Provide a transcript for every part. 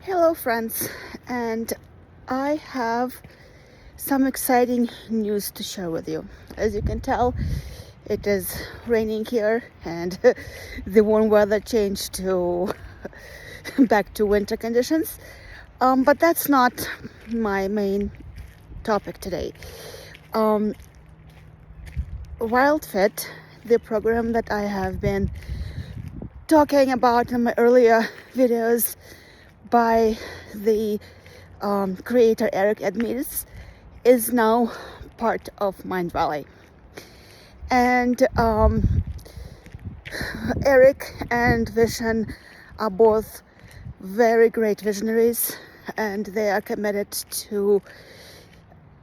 Hello friends, and I have some exciting news to share with you. As you can tell, it is raining here and the warm weather changed to back to winter conditions. But that's not my main topic today. Wildfit, the program that I have been talking about in my earlier videos by the creator Eric Edmeades, is now part of Mindvalley. And Eric and Vision are both very great visionaries, and they are committed to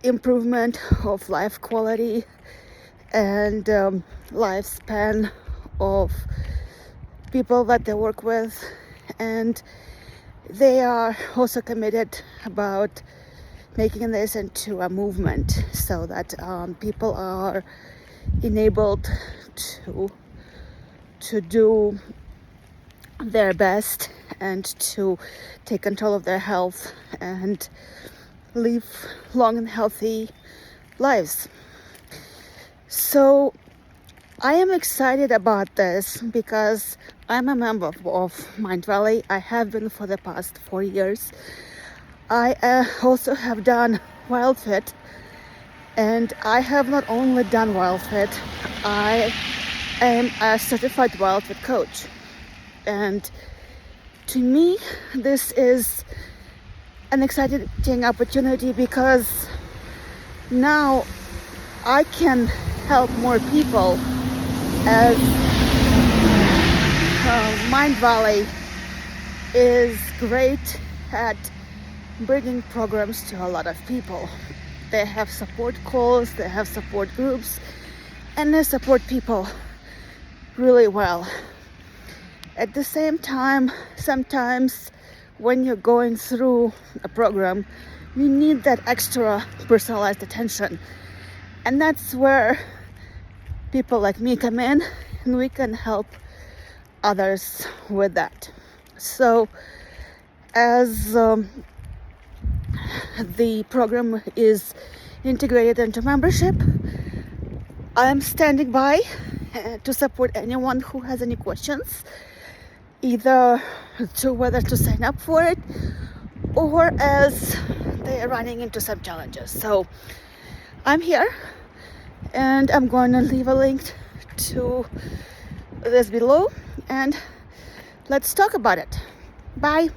improvement of life quality and lifespan of people that they work with. And they are also committed about making this into a movement so that people are enabled to do their best and to take control of their health and live long and healthy lives. So I am excited about this because I'm a member of Mindvalley. I have been for the past 4 years. I also have done Wildfit, and I have not only done Wildfit, I am a certified Wildfit coach. And to me, this is an exciting opportunity because now I can help more people, as Mindvalley is great at bringing programs to a lot of people. They have support calls, they have support groups, and they support people really well. At the same time, sometimes when you're going through a program, you need that extra personalized attention. And that's where people like me come in, and we can help others with that. So as the program is integrated into membership, I'm standing by to support anyone who has any questions, either to whether to sign up for it or as they are running into some challenges. So I'm here, and I'm going to leave a link to this below, and let's talk about it. Bye.